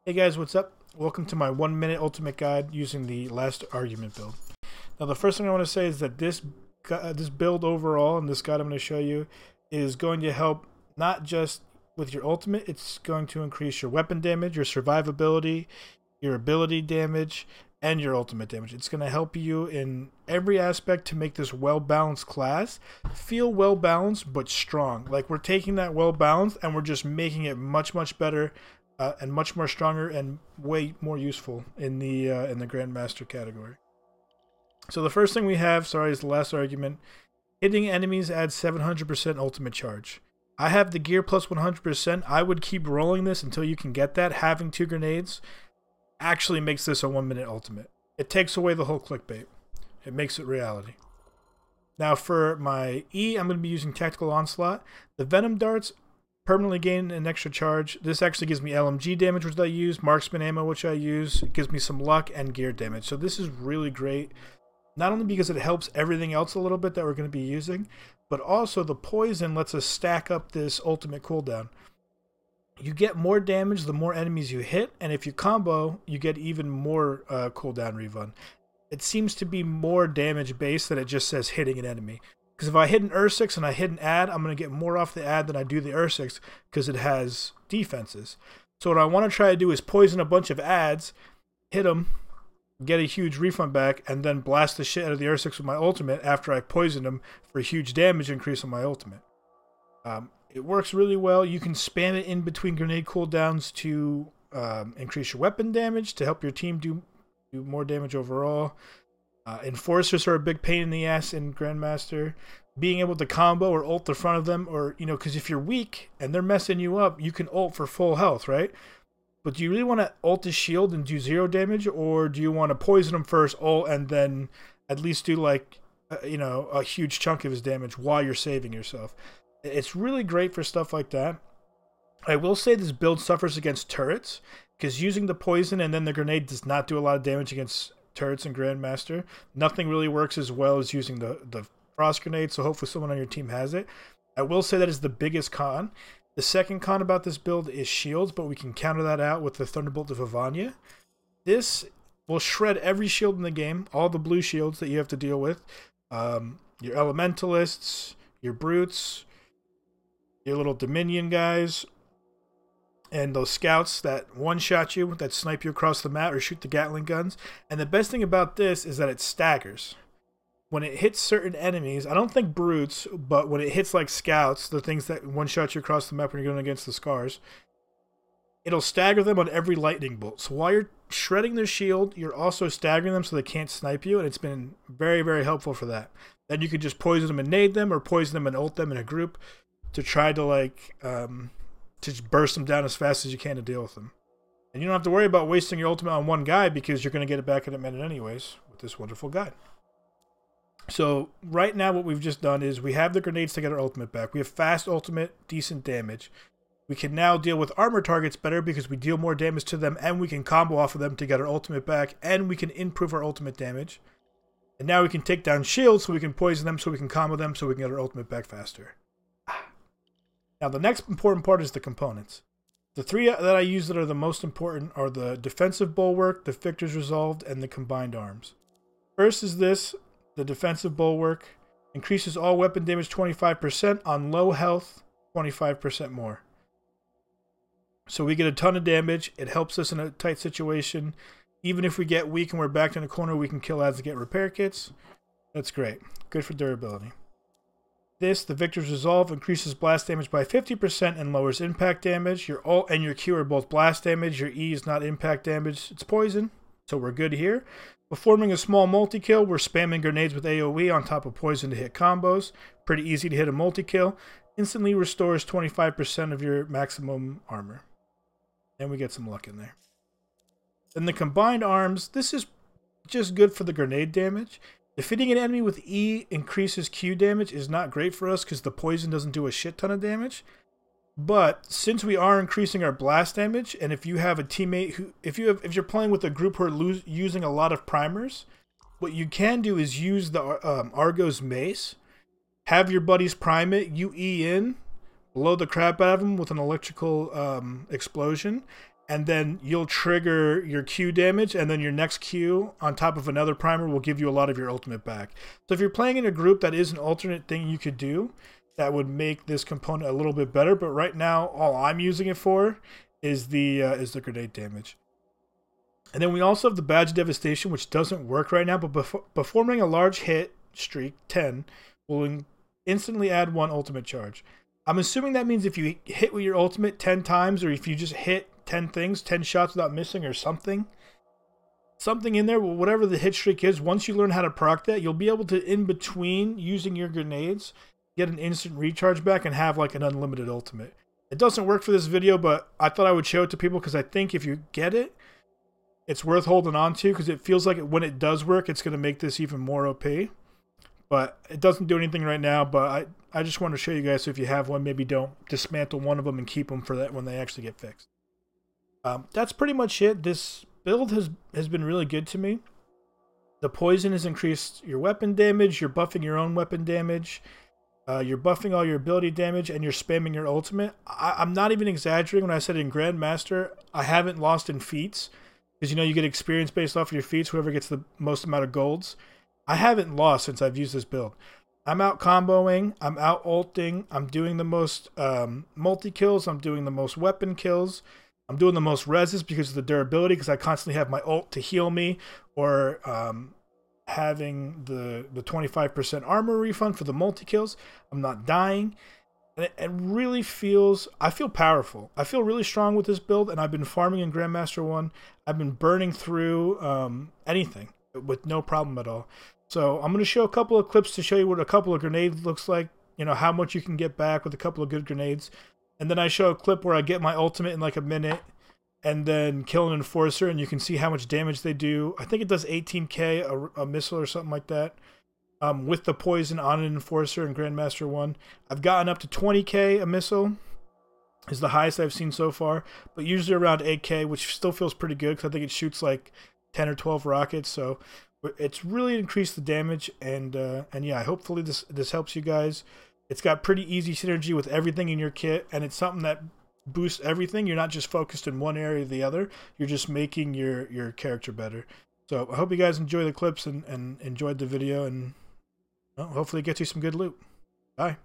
Hey guys, what's up? Welcome to my 1 minute ultimate guide using the last argument build. Now the first thing I want to say is that this build overall and this guide I'm going to show you is going to help not just with your ultimate, it's going to increase your weapon damage, your survivability, your ability damage, and your ultimate damage. It's going to help you in every aspect to make this well-balanced class feel well-balanced but strong. Like we're taking that well-balanced and we're just making it much better and much more stronger and way more useful in the Grandmaster category. So the first thing we have, sorry, is the last argument. Hitting enemies adds 700% ultimate charge. I have the gear plus 100%. I would keep rolling this until you can get that. Having 2 grenades actually makes this a 1 minute ultimate. It takes away the whole clickbait. It makes it reality. Now for my E, I'm going to be using Tactical Onslaught. The Venom Darts permanently gain an extra charge. This actually gives me LMG damage, which I use, marksman ammo, which I use. It gives me some luck and gear damage. So this is really great. Not only because it helps everything else a little bit that we're going to be using, but also the poison lets us stack up this ultimate cooldown. You get more damage the more enemies you hit, and if you combo, you get even more cooldown refund. It seems to be more damage based than it just says hitting an enemy. Because if I hit an Ursix and I hit an ad, I'm going to get more off the ad than I do the Ursix because it has defenses. So what I want to try to do is poison a bunch of ads, hit them, get a huge refund back, and then blast the shit out of the Ursix with my ultimate after I poison them for huge damage increase on my ultimate. It works really well. You can spam it in between grenade cooldowns to increase your weapon damage, to help your team do more damage overall. Enforcers are a big pain in the ass in Grandmaster. Being able to combo or ult the front of them, or, because if you're weak and they're messing you up, you can ult for full health, right? But do you really want to ult his shield and do 0 damage, or do you want to poison him first, ult, and then at least do a huge chunk of his damage while you're saving yourself? It's really great for stuff like that. I will say this build suffers against turrets, because using the poison and then the grenade does not do a lot of damage against turrets in Grandmaster. Nothing really works as well as using the frost grenade, so hopefully someone on your team has it. I will say that is the biggest con. The second con about this build is shields, but we can counter that out with the Thunderbolt of Ivania. This will shred every shield in the game, all the blue shields that you have to deal with. Your Elementalists, your Brutes, your little Dominion guys, and those scouts that one-shot you, that snipe you across the map or shoot the Gatling guns. And the best thing about this is that it staggers. When it hits certain enemies, I don't think Brutes, but when it hits like scouts, the things that one-shot you across the map when you're going against the Scars, it'll stagger them on every lightning bolt. So while you're shredding their shield, you're also staggering them so they can't snipe you, and it's been very helpful for that. Then you could just poison them and nade them, or poison them and ult them in a group to try to to just burst them down as fast as you can to deal with them. And you don't have to worry about wasting your ultimate on one guy because you're going to get it back in a minute anyways with this wonderful guide. So right now what we've just done is we have the grenades to get our ultimate back. We have fast ultimate, decent damage. We can now deal with armor targets better because we deal more damage to them, and we can combo off of them to get our ultimate back, and we can improve our ultimate damage. And now we can take down shields so we can poison them, so we can combo them, so we can get our ultimate back faster. Now the next important part is the components. The 3 that I use that are the most important are the Defensive Bulwark, the Victor's Resolved, and the Combined Arms. First is this. The Defensive Bulwark increases all weapon damage 25%, on low health 25% more. So we get a ton of damage. It helps us in a tight situation. Even if we get weak and we're backed in a corner, we can kill ads to get repair kits. That's great. Good for durability. This, the Victor's Resolve, increases blast damage by 50% and lowers impact damage. Your ult and your Q are both blast damage. Your E is not impact damage. It's poison, so we're good here. Performing a small multi-kill, we're spamming grenades with AoE on top of poison to hit combos. Pretty easy to hit a multi-kill. Instantly restores 25% of your maximum armor. And we get some luck in there. Then the Combined Arms, this is just good for the grenade damage. Defeating an enemy with E increases Q damage is not great for us because the poison doesn't do a shit ton of damage. But since we are increasing our blast damage, and if you have a teammate who, if you're playing with a group who are using a lot of primers, what you can do is use the Argo's Mace, have your buddies prime it, you E in, blow the crap out of them with an electrical explosion, and then you'll trigger your Q damage, and then your next Q on top of another primer will give you a lot of your ultimate back. So if you're playing in a group, that is an alternate thing you could do that would make this component a little bit better. But right now, all I'm using it for is the grenade damage. And then we also have the Badge Devastation, which doesn't work right now, but performing a large hit streak, 10, will instantly add 1 ultimate charge. I'm assuming that means if you hit with your ultimate 10 times, or if you just hit 10 things, 10 shots without missing or something in there, whatever the hit streak is, once you learn how to proc that, you'll be able to, in between using your grenades, get an instant recharge back and have like an unlimited ultimate. It doesn't work for this video, but I thought I would show it to people because I think if you get it, it's worth holding on to, because it feels like when it does work, it's going to make this even more OP. But it doesn't do anything right now, but I just want to show you guys, so if you have one, maybe don't dismantle one of them and keep them for that when they actually get fixed. That's pretty much it. This build has been really good to me. The poison has increased your weapon damage, you're buffing your own weapon damage, you're buffing all your ability damage, and you're spamming your ultimate. I'm not even exaggerating when I said in Grandmaster, I haven't lost in feats, because you get experience based off of your feats, whoever gets the most amount of golds. I haven't lost since I've used this build. I'm out comboing, I'm out ulting, I'm doing the most multi-kills, I'm doing the most weapon kills, I'm doing the most reses because of the durability, because I constantly have my ult to heal me, or having the 25% armor refund for the multi-kills. I'm not dying. And it really feels, I feel powerful. I feel really strong with this build, and I've been farming in Grandmaster 1. I've been burning through anything with no problem at all. So I'm going to show a couple of clips to show you what a couple of grenades looks like, how much you can get back with a couple of good grenades. And then I show a clip where I get my ultimate in like a minute and then kill an enforcer, and you can see how much damage they do. I think it does 18k a missile or something like that. With the poison on an enforcer in Grandmaster 1. I've gotten up to 20k a missile, is the highest I've seen so far, but usually around 8k, which still feels pretty good because I think it shoots like 10 or 12 rockets, so it's really increased the damage, and yeah, hopefully this helps you guys. It's got pretty easy synergy with everything in your kit, and it's something that boosts everything. You're not just focused in one area or the other, you're just making your character better. So I hope you guys enjoy the clips and enjoyed the video, and well, hopefully it gets you some good loot. Bye.